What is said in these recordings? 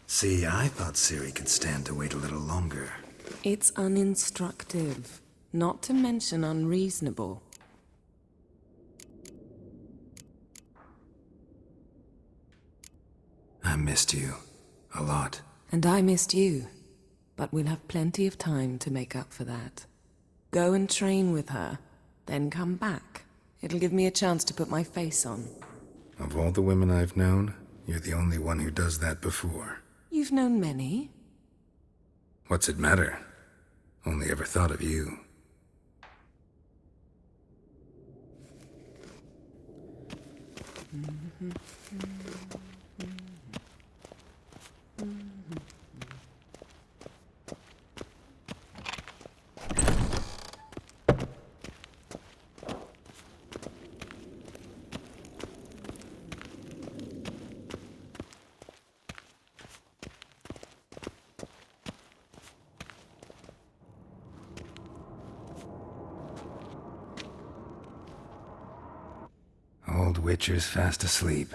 See, I thought Ciri could stand to wait a little longer. It's uninstructive, not to mention unreasonable. I missed you. A lot. And I missed you. But we'll have plenty of time to make up for that. Go and train with her, then come back. It'll give me a chance to put my face on. Of all the women I've known, you're the only one who does that before. You've known many. What's it matter? Only ever thought of you. Old Witcher's fast asleep.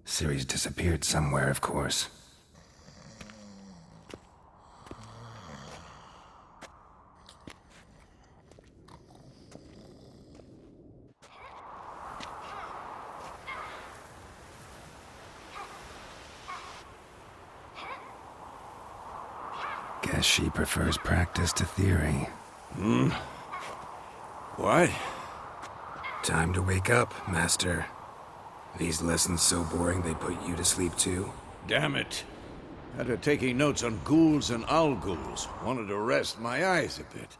Ciri's disappeared somewhere, of course. Guess she prefers practice to theory. What? Time to wake up, Master. These lessons so boring they put you to sleep too? Damn it. Had her taking notes on ghouls and owl-ghouls. Wanted to rest my eyes a bit.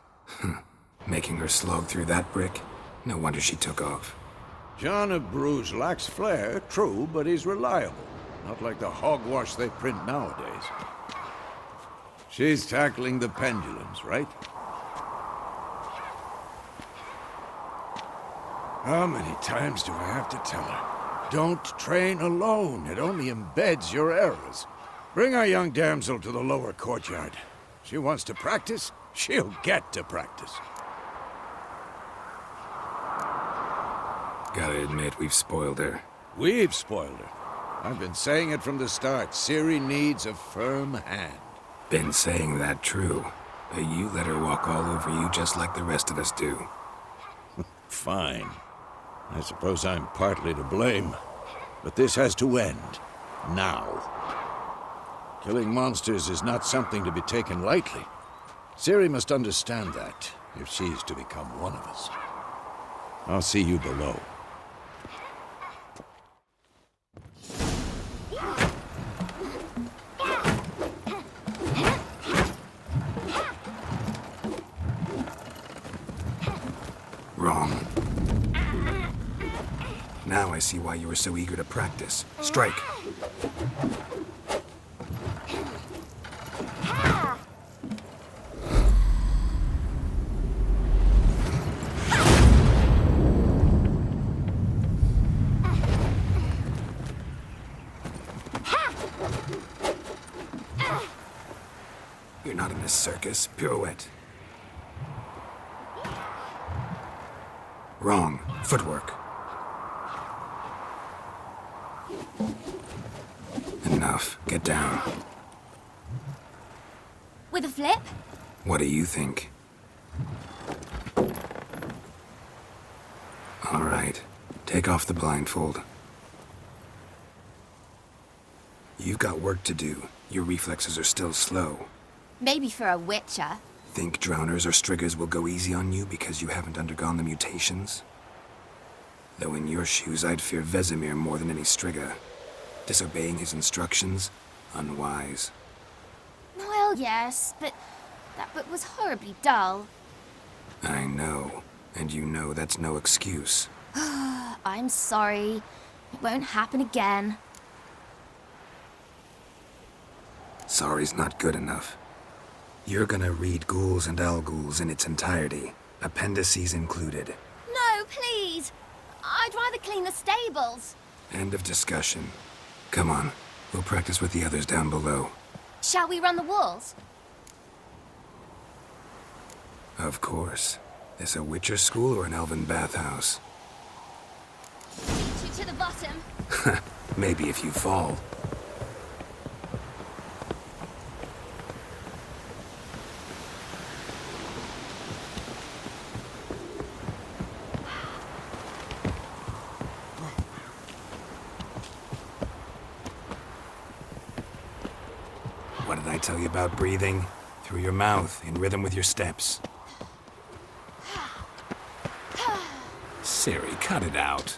Making her slog through that brick? No wonder she took off. John of Bruges lacks flair, true, but he's reliable. Not like the hogwash they print nowadays. She's tackling the pendulums, right? How many times do I have to tell her? Don't train alone. It only embeds your errors. Bring our young damsel to the lower courtyard. She wants to practice, she'll get to practice. Gotta admit, we've spoiled her. We've spoiled her. I've been saying it from the start. Ciri needs a firm hand. Been saying that true, but you let her walk all over you just like the rest of us do. Fine. I suppose I'm partly to blame. But this has to end. Now. Killing monsters is not something to be taken lightly. Ciri must understand that, if she's to become one of us. I'll see you below. Wrong. Now I see why you were so eager to practice. Strike. You're not in this circus. Pirouette. Wrong. Footwork. Enough. Get down. With a flip? What do you think? All right. Take off the blindfold. You've got work to do. Your reflexes are still slow. Maybe for a witcher. Think drowners or striggers will go easy on you because you haven't undergone the mutations? Though in your shoes, I'd fear Vesemir more than any strigger. Disobeying his instructions? Unwise. Well, yes, but that book was horribly dull. I know. And you know that's no excuse. I'm sorry. It won't happen again. Sorry's not good enough. You're gonna read Ghouls and Owl-Ghouls in its entirety, appendices included. No, please! I'd rather clean the stables. End of discussion. Come on, we'll practice with the others down below. Shall we run the walls? Of course. This a Witcher school or an elven bathhouse? To the bottom. Maybe if you fall. What did I tell you about breathing? Through your mouth, in rhythm with your steps. Siri, cut it out.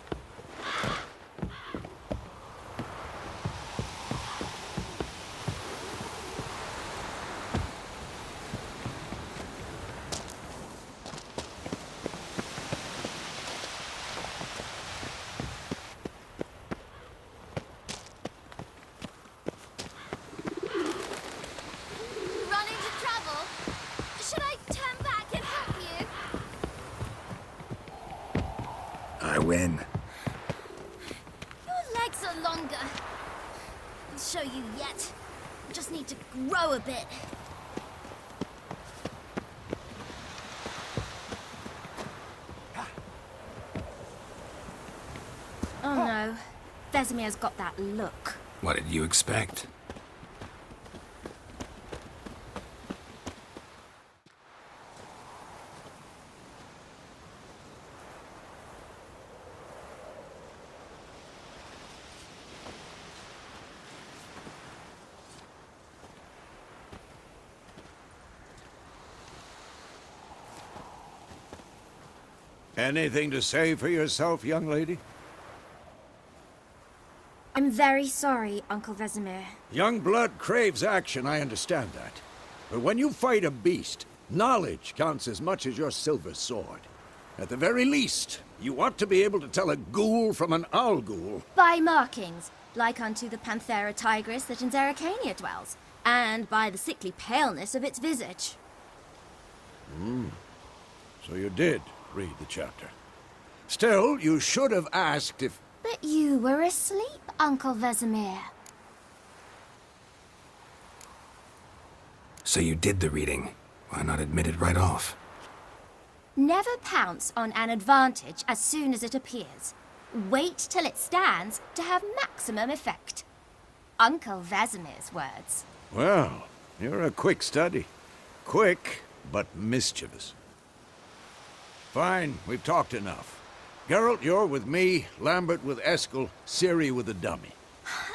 Run into trouble? Should I turn back and help you? I win. Your legs are longer. I'll show you yet. Just need to grow a bit. Oh no. Vesemir's got that look. What did you expect? Anything to say for yourself, young lady? I'm very sorry, Uncle Vesemir. Young blood craves action, I understand that. But when you fight a beast, knowledge counts as much as your silver sword. At the very least, you ought to be able to tell a ghoul from an owl ghoul. By markings, like unto the Panthera tigris that in Zeracania dwells, and by the sickly paleness of its visage. So you did read the chapter. Still, you should have asked if... But you were asleep, Uncle Vesemir. So you did the reading. Why not admit it right off? Never pounce on an advantage as soon as it appears. Wait till it stands to have maximum effect. Uncle Vesemir's words. Well, you're a quick study. Quick, but mischievous. Fine, we've talked enough. Geralt, you're with me, Lambert with Eskel, Ciri with the dummy.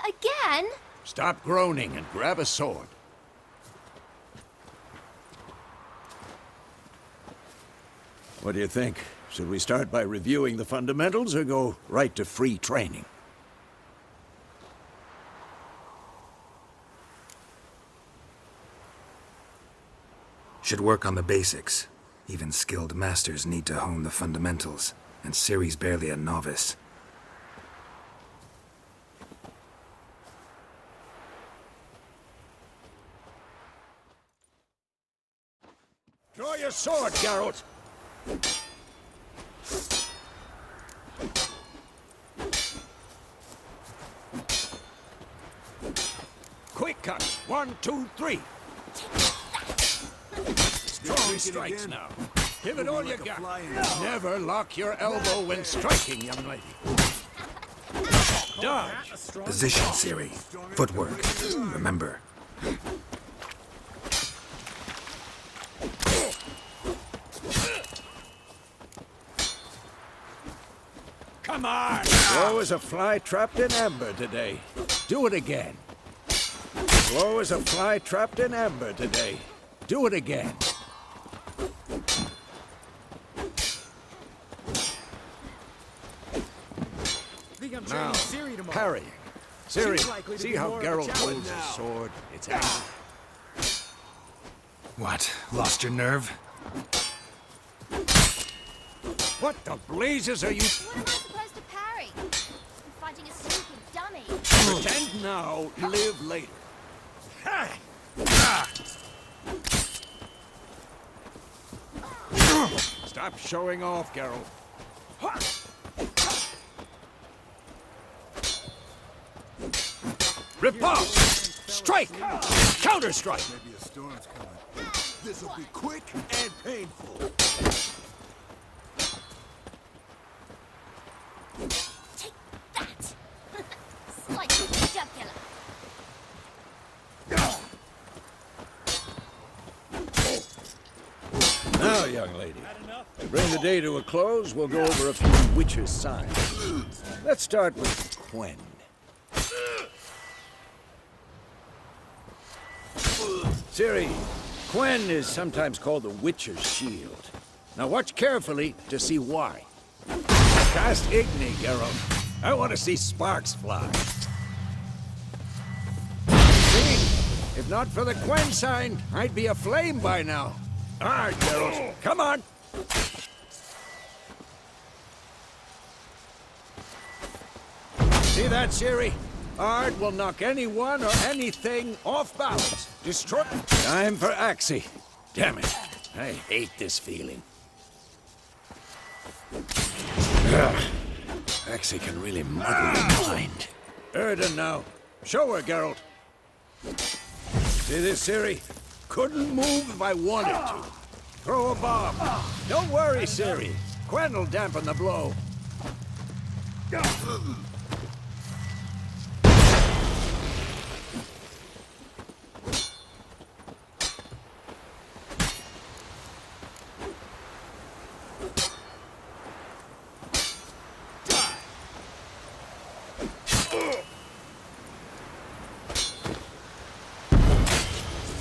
Again? Stop groaning and grab a sword. What do you think? Should we start by reviewing the fundamentals or go right to free training? Should work on the basics. Even skilled masters need to hone the fundamentals, and Ciri's barely a novice. Draw your sword, Geralt! Quick cut! 1, 2, 3! Strong strikes now. Give it all you got. Never lock your elbow when striking, young lady. Dodge! Position, Ciri. Footwork. Remember. Come on! Slow as a fly trapped in amber today. Do it again. Slow as a fly trapped in amber today. Do it again. Now, parrying. Ciri, see how Geralt holds his sword? It's angry. What? Lost your nerve? What the blazes are you... What am I supposed to parry? I'm fighting a stupid dummy. Pretend now, live later. Stop showing off, Geralt. Riposte! Strike! Counter-strike! Maybe a storm's coming. This'll be quick and painful. Take that! Slice the jugular. Now, young lady, to bring the day to a close, we'll go over a few witches' signs. Let's start with Quen. Ciri, Quen is sometimes called the Witcher's Shield. Now watch carefully to see why. Cast Igni, Geralt. I want to see sparks fly. See? If not for the Quen sign, I'd be aflame by now. All right, Geralt, come on. See that, Ciri? Ard will knock anyone or anything off balance. Destroy. Time for Axie. Damn it. I hate this feeling. Ugh. Axie can really muddle your mind. Erden now. Show her, Geralt. See this, Ciri? Couldn't move if I wanted to. Throw a bomb. Don't worry, Ciri. Quen will dampen the blow.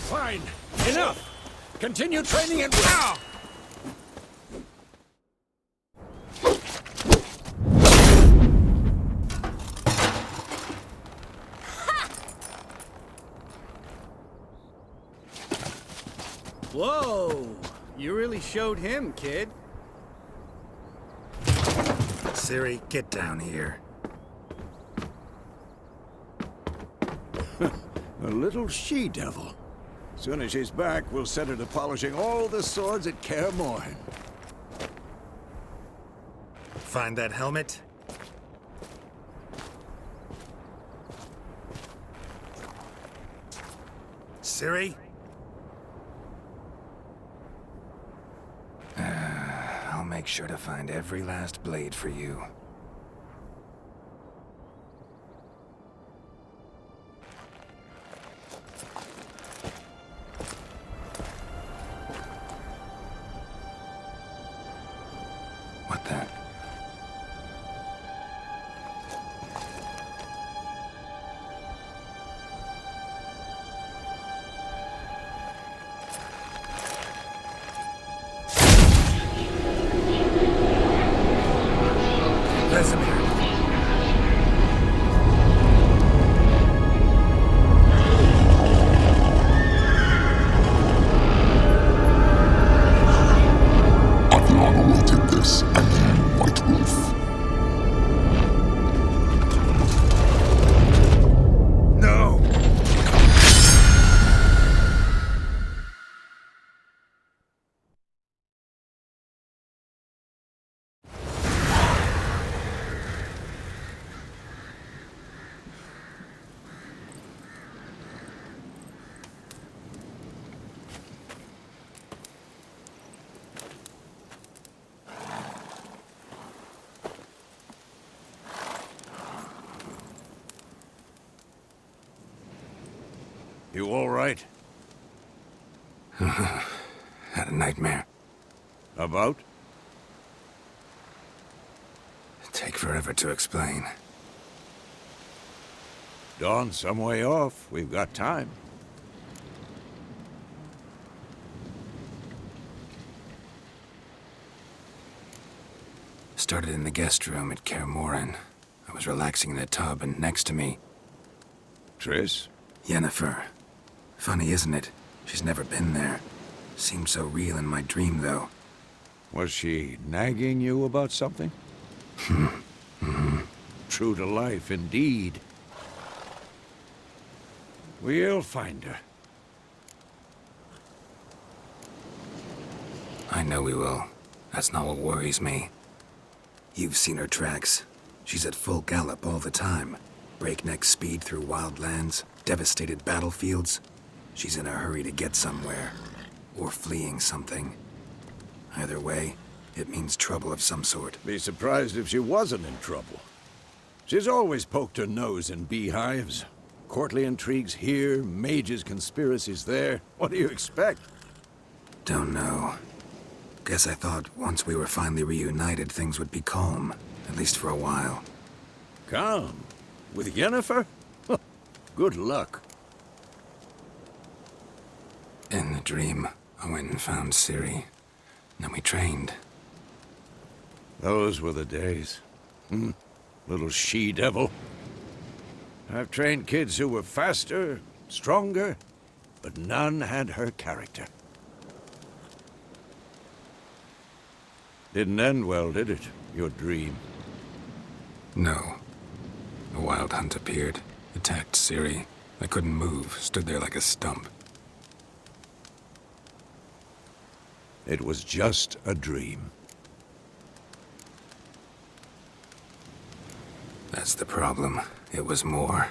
Fine. Enough. Continue training and wow! Whoa! You really showed him, kid. Ciri, get down here. A little she-devil. Soon as she's back, we'll set her to polishing all the swords at Kaer Morhen. Find that helmet? Ciri? I'll make sure to find every last blade for you. What the? Vesemir. I've long awaited this, and you, White Wolf. No! You all right? Had a nightmare. About? Take forever to explain. Dawn's some way off. We've got time. Started in the guest room at Kaer Morhen. I was relaxing in a tub, and next to me, Triss? Yennefer. Funny, isn't it? She's never been there. Seemed so real in my dream, though. Was she nagging you about something? True to life, indeed. We'll find her. I know we will. That's not what worries me. You've seen her tracks. She's at full gallop all the time. Breakneck speed through wildlands, devastated battlefields. She's in a hurry to get somewhere. Or fleeing something. Either way, it means trouble of some sort. Be surprised if she wasn't in trouble. She's always poked her nose in beehives. Courtly intrigues here, mages' conspiracies there. What do you expect? Don't know. Guess I thought once we were finally reunited, things would be calm. At least for a while. Calm? With Yennefer? Good luck. In the dream, I went and found Ciri. Then we trained. Those were the days. Little she-devil. I've trained kids who were faster, stronger, but none had her character. Didn't end well, did it? Your dream? No. A Wildhunt appeared, attacked Ciri. I couldn't move, stood there like a stump. It was just a dream. That's the problem. It was more.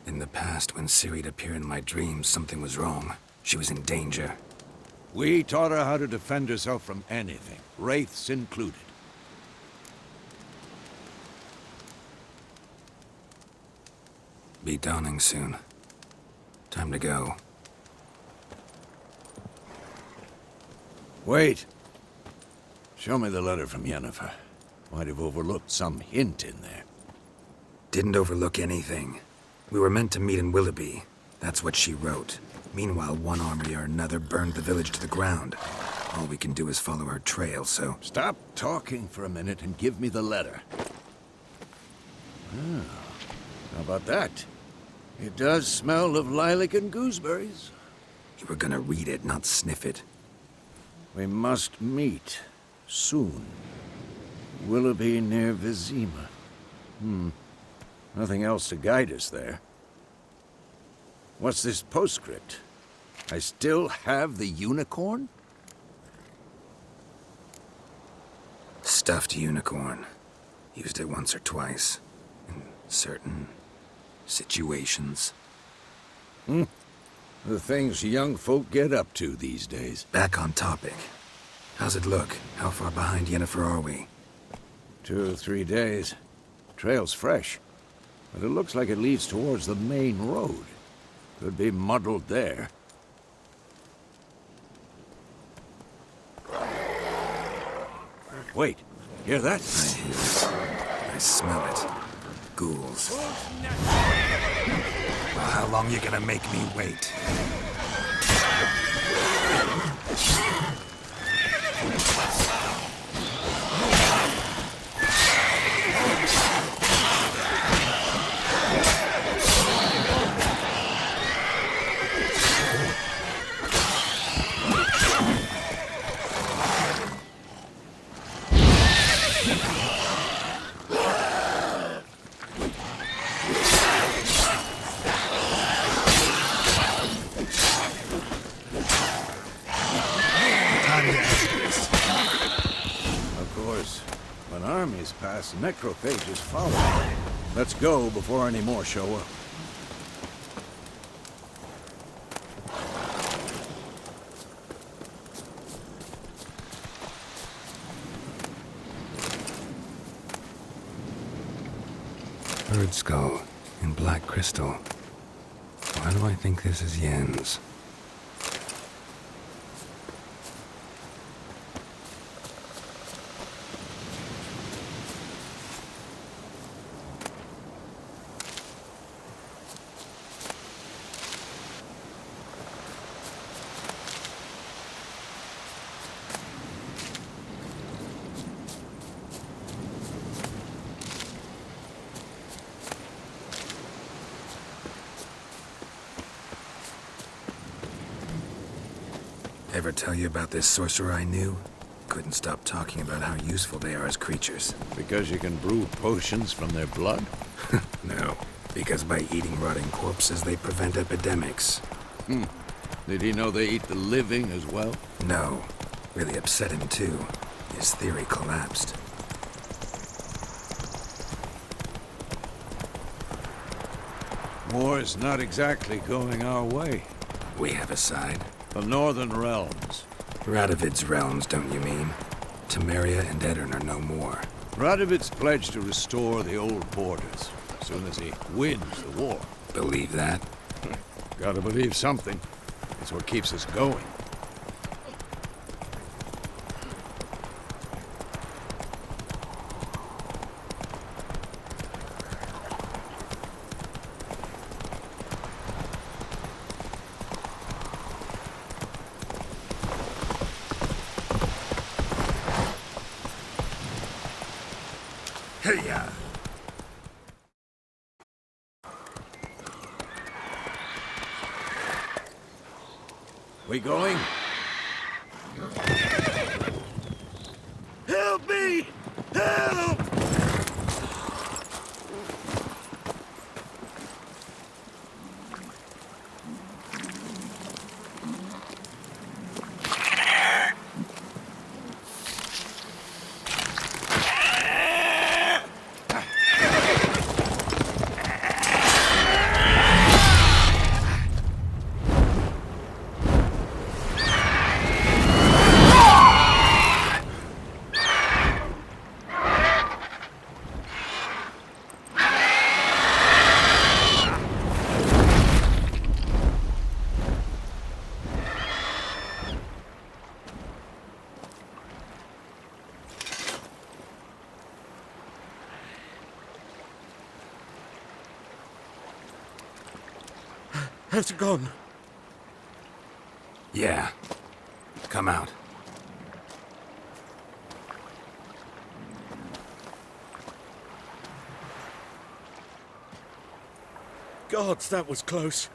In the past, when Ciri'd appear in my dreams, something was wrong. She was in danger. We taught her how to defend herself from anything, wraiths included. Be dawning soon. Time to go. Wait. Show me the letter from Yennefer. Might have overlooked some hint in there. Didn't overlook anything. We were meant to meet in Willoughby. That's what she wrote. Meanwhile, one army or another burned the village to the ground. All we can do is follow her trail, so... Stop talking for a minute and give me the letter. How about that? It does smell of lilac and gooseberries. You were gonna read it, not sniff it. We must meet. Soon. Willoughby near Vizima. Nothing else to guide us there. What's this postscript? I still have the unicorn? Stuffed unicorn. Used it once or twice. In certain... situations. The things young folk get up to these days. Back on topic. How's it look? How far behind Yennefer are we? 2 or 3 days. Trail's fresh. But it looks like it leads towards the main road. Could be muddled there. Wait, hear that? I hear it. I smell it. Ghouls. Well, how long you gonna make me wait? Pass necrophages follow. Let's go before any more show up. Bird skull in black crystal. Why do I think this is Yen's? Ever tell you about this sorcerer I knew? Couldn't stop talking about how useful they are as creatures. Because you can brew potions from their blood? No, because by eating rotting corpses, they prevent epidemics. Did he know they eat the living as well? No. Really upset him, too. His theory collapsed. War's not exactly going our way. We have a side. The Northern Realms. Radovid's realms, don't you mean? Temeria and Edirn are no more. Radovid's pledged to restore the old borders as soon as he wins the war. Believe that? Gotta believe something. It's what keeps us going. Hey-ya! We going? Help me! Help! How's it gone? Yeah. Come out. Gods, that was close.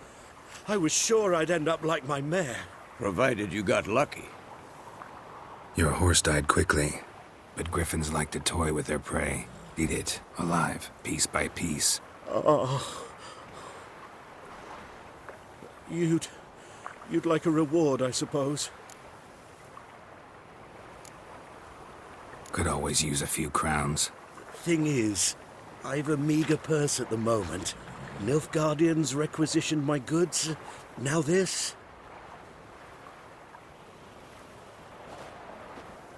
I was sure I'd end up like my mare. Provided you got lucky. Your horse died quickly, but griffins like to toy with their prey. Eat it, alive, piece by piece. Oh. You'd like a reward, I suppose. Could always use a few crowns. Thing is, I've a meager purse at the moment. Nilfgaardians requisitioned my goods. Now this.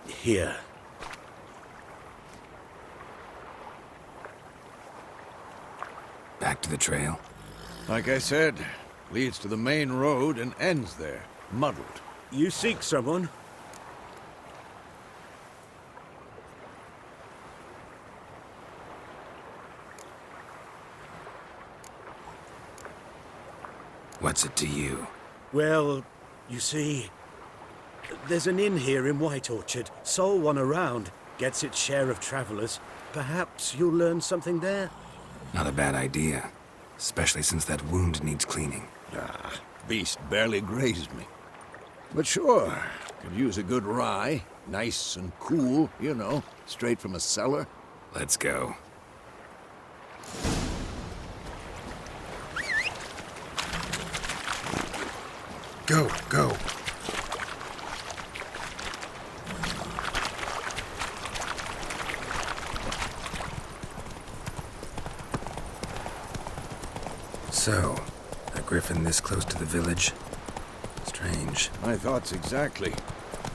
Here. Back to the trail. Like I said, leads to the main road and ends there, muddled. You seek someone? What's it to you? Well, you see, there's an inn here in White Orchard. Sole one around. Gets its share of travelers. Perhaps you'll learn something there? Not a bad idea. Especially since that wound needs cleaning. Ah, beast barely grazed me. But sure, could use a good rye. Nice and cool, you know, straight from a cellar. Let's go. Go, go. So, a griffin this close to the village? Strange. My thoughts exactly.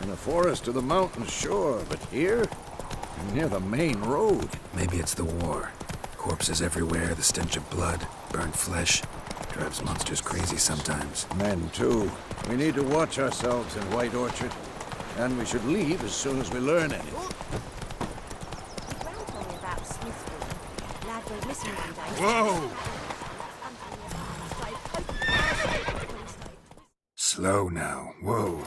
In the forest or the mountains, sure, but here? Near the main road. Maybe it's the war. Corpses everywhere, the stench of blood, burnt flesh. Drives monsters crazy sometimes. Men, too. We need to watch ourselves in White Orchard. And we should leave as soon as we learn anything. Whoa! Slow now. Whoa.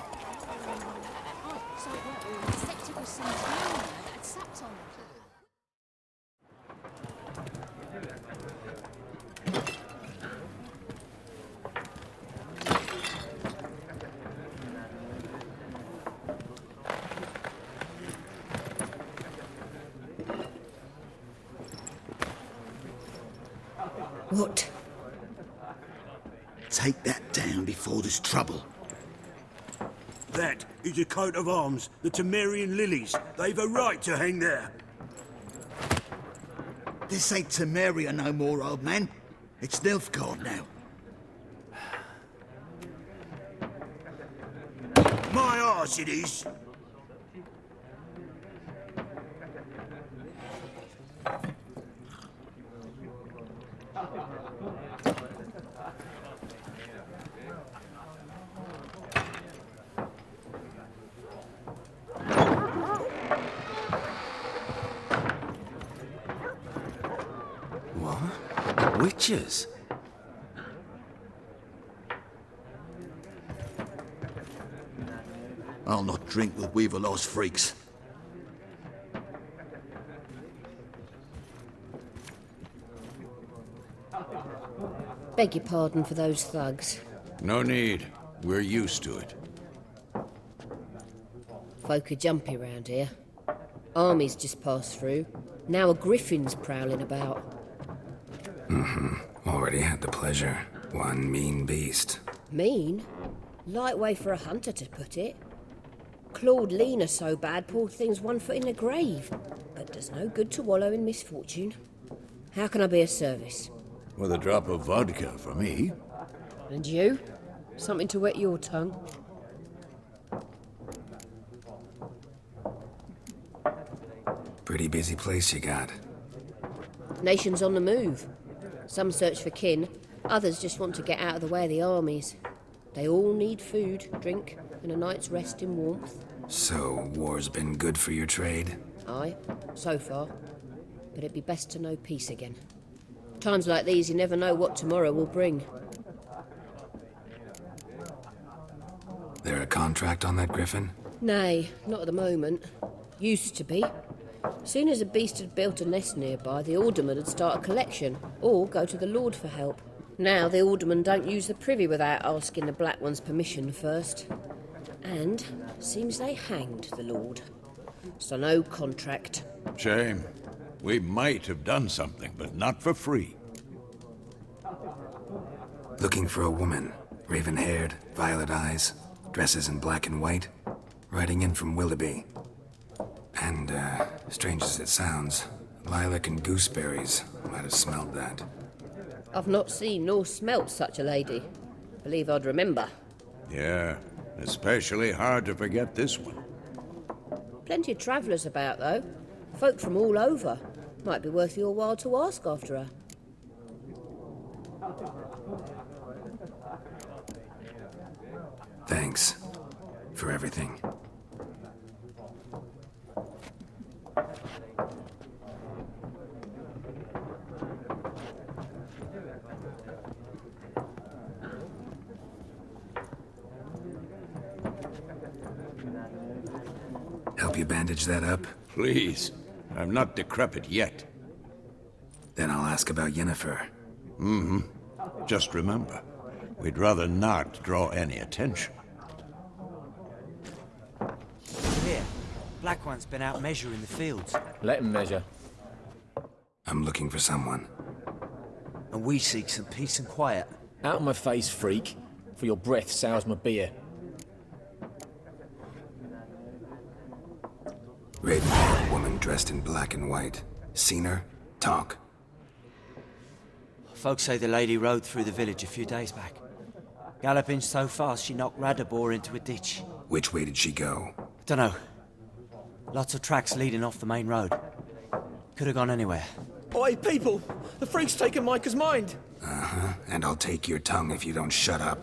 What? Take that down before there's trouble. That is a coat of arms, the Temerian lilies. They've a right to hang there. This ain't Temeria no more, old man. It's Nilfgaard now. My arse it is. What? Witches? I'll not drink with Weaverlaw's freaks. Beg your pardon for those thugs. No need. We're used to it. Folk are jumpy round here. Armies just passed through. Now a griffin's prowling about. Already had the pleasure. One mean beast. Mean? Light way for a hunter to put it. Clawed Lena so bad, poor thing's 1 foot in the grave. But does no good to wallow in misfortune. How can I be of service? With a drop of vodka for me. And you? Something to wet your tongue? Pretty busy place you got. Nation's on the move. Some search for kin, others just want to get out of the way of the armies. They all need food, drink, and a night's rest in warmth. So, war's been good for your trade? Aye, so far. But it'd be best to know peace again. Times like these, you never know what tomorrow will bring. There a contract on that griffin? Nay, not at the moment. Used to be. Soon as a beast had built a nest nearby, the alderman would start a collection, or go to the Lord for help. Now the aldermen don't use the privy without asking the Black One's permission first. And seems they hanged the Lord. So no contract. Shame. We might have done something, but not for free. Looking for a woman. Raven-haired, violet eyes, dresses in black and white. Riding in from Willoughby. And, strange as it sounds, lilac and gooseberries. Might have smelled that. I've not seen nor smelt such a lady. Believe I'd remember. Yeah, especially hard to forget this one. Plenty of travellers about, though. Folk from all over. Might be worth your while to ask after her. Thanks. For everything. Help you bandage that up? Please. I'm not decrepit yet. Then I'll ask about Yennefer. Just remember, we'd rather not draw any attention. Here, Black One's been out measuring the fields. Let him measure. I'm looking for someone. And we seek some peace and quiet. Out of my face, freak, for your breath sours my beer. Raven-haired woman dressed in black and white. Seen her? Talk. Folks say the lady rode through the village a few days back. Galloping so fast she knocked Radabor into a ditch. Which way did she go? Dunno. Lots of tracks leading off the main road. Could have gone anywhere. Oi, people! The freak's taken Micah's mind! Uh-huh. And I'll take your tongue if you don't shut up.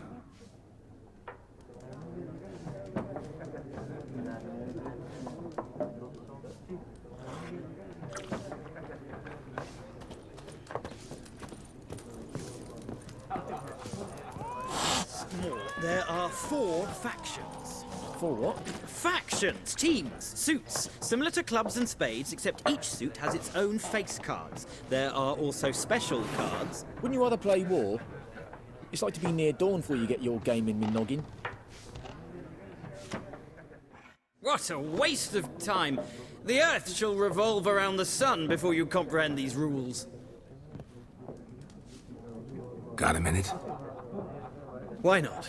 There are 4 factions. 4 what? Factions, teams, suits, similar to clubs and spades, except each suit has its own face cards. There are also special cards. Wouldn't you rather play war? It's like to be near dawn before you get your game in me noggin. What a waste of time! The Earth shall revolve around the sun before you comprehend these rules. Got a minute? Why not?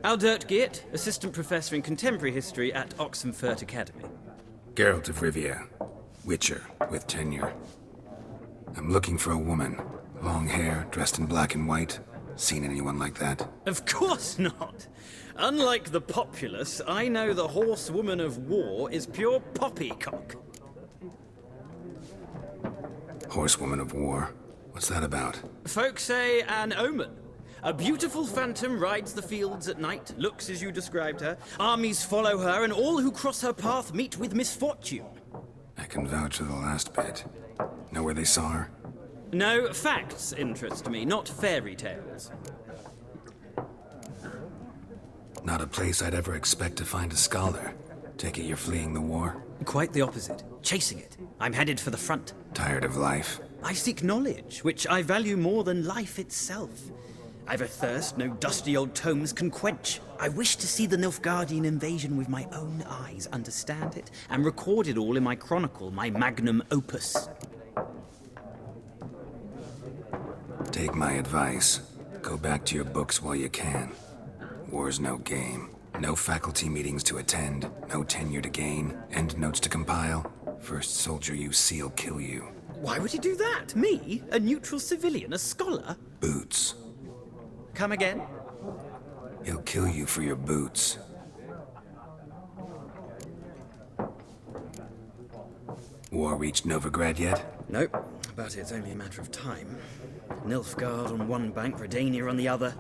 Aldert Geert, Assistant Professor in Contemporary History at Oxenfurt Academy. Geralt of Rivia. Witcher, with tenure. I'm looking for a woman. Long hair, dressed in black and white. Seen anyone like that? Of course not! Unlike the populace, I know the horsewoman of war is pure poppycock. Horsewoman of war? What's that about? Folk say an omen. A beautiful phantom rides the fields at night, looks as you described her. Armies follow her, and all who cross her path meet with misfortune. I can vouch for the last bit. Know where they saw her? No, facts interest me, not fairy tales. Not a place I'd ever expect to find a scholar. Take it you're fleeing the war? Quite the opposite. Chasing it. I'm headed for the front. Tired of life? I seek knowledge, which I value more than life itself. I've a thirst no dusty old tomes can quench. I wish to see the Nilfgaardian invasion with my own eyes, understand it, and record it all in my chronicle, my magnum opus. Take my advice. Go back to your books while you can. War's no game. No faculty meetings to attend, no tenure to gain, end notes to compile. First soldier you see'll kill you. Why would he do that? Me? A neutral civilian? A scholar? Boots. Come again? He'll kill you for your boots. War reached Novigrad yet? Nope, but it's only a matter of time. Nilfgaard on one bank, Redania on the other.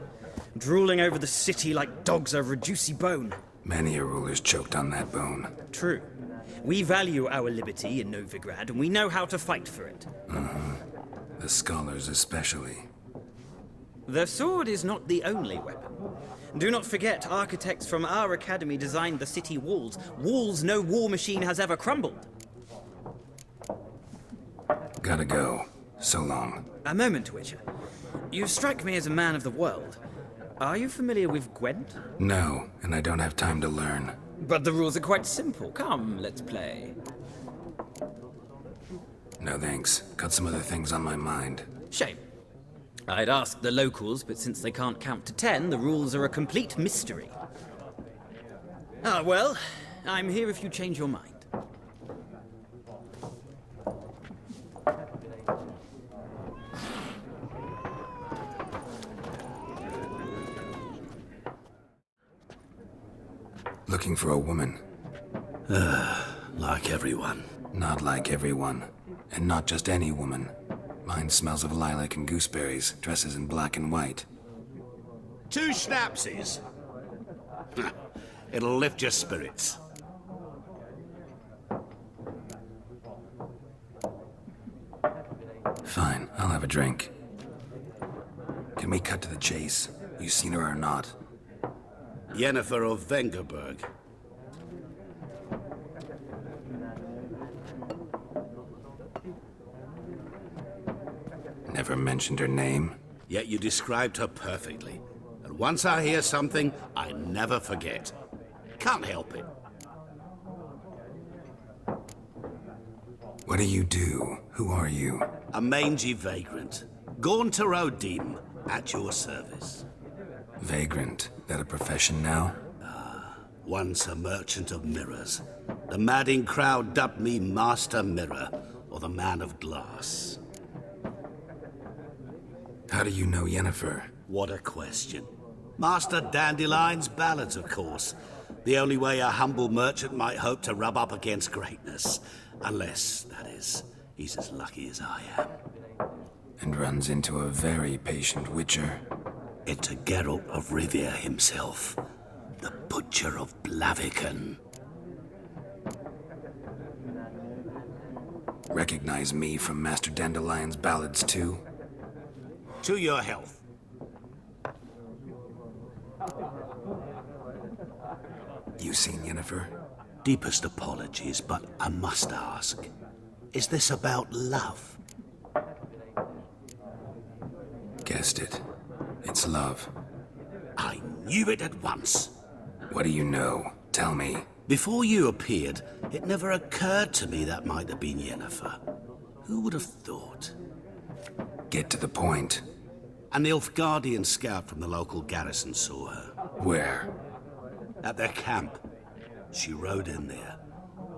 Drooling over the city like dogs over a juicy bone. Many a ruler's choked on that bone. True. We value our liberty in Novigrad, and we know how to fight for it. The scholars especially. The sword is not the only weapon. Do not forget, architects from our academy designed the city walls. Walls no war machine has ever crumbled. Gotta go. So long. A moment, Witcher. You strike me as a man of the world. Are you familiar with Gwent? No, and I don't have time to learn. But the rules are quite simple. Come, let's play. No thanks. Got some other things on my mind. Shame. I'd ask the locals, but since they can't count to 10, the rules are a complete mystery. Ah, well, I'm here if you change your mind. Looking for a woman. Like everyone. Not like everyone. And not just any woman. Mine smells of lilac and gooseberries, dresses in black and white. 2 schnapsies. It'll lift your spirits. Fine, I'll have a drink. Can we cut to the chase? You seen her or not? Yennefer of Vengerberg. Never mentioned her name? Yet you described her perfectly. And once I hear something, I never forget. Can't help it. What do you do? Who are you? A mangy vagrant. Gone to Rodim, at your service. Vagrant. That a profession now? Once a merchant of mirrors. The madding crowd dubbed me Master Mirror, or the Man of Glass. How do you know Yennefer? What a question. Master Dandelion's ballads, of course. The only way a humble merchant might hope to rub up against greatness. Unless, that is, he's as lucky as I am. And runs into a very patient witcher. Into Geralt of Rivia himself. The Butcher of Blaviken. Recognize me from Master Dandelion's ballads, too? To your health. You seen Yennefer? Deepest apologies, but I must ask. Is this about love? Guessed it. It's love. I knew it at once. What do you know? Tell me. Before you appeared, it never occurred to me that might have been Yennefer. Who would have thought? Get to the point. An Nilfgaardian scout from the local garrison saw her. Where? At their camp. She rode in there.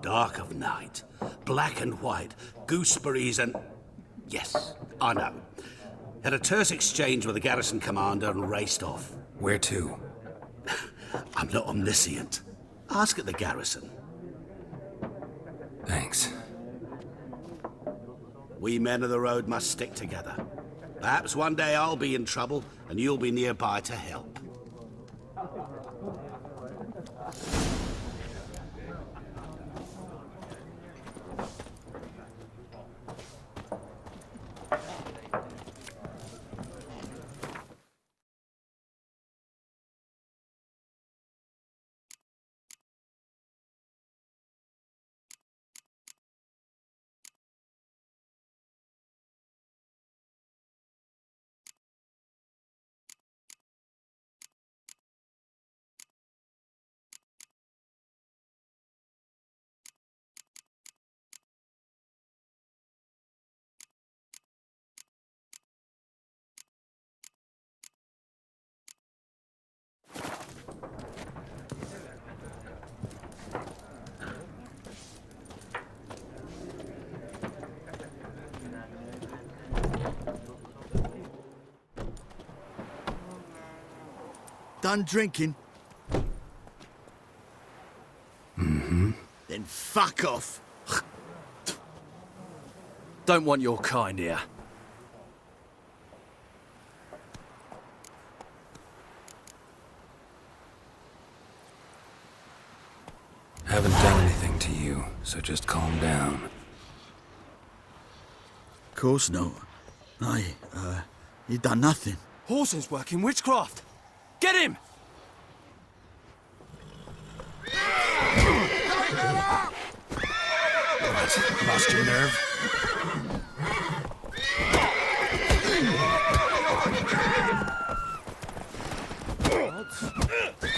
Dark of night. Black and white. Gooseberries and... Yes, I know. Had a terse exchange with the garrison commander and raced off. Where to? I'm not omniscient. Ask at the garrison. Thanks. We men of the road must stick together. Perhaps one day I'll be in trouble and you'll be nearby to help. Done drinking? Mm-hmm. Then fuck off. Don't want your kind here. Haven't done anything to you, so just calm down. Course not. You done nothing. Horson's working witchcraft. Get him! What? Lost your nerve? What?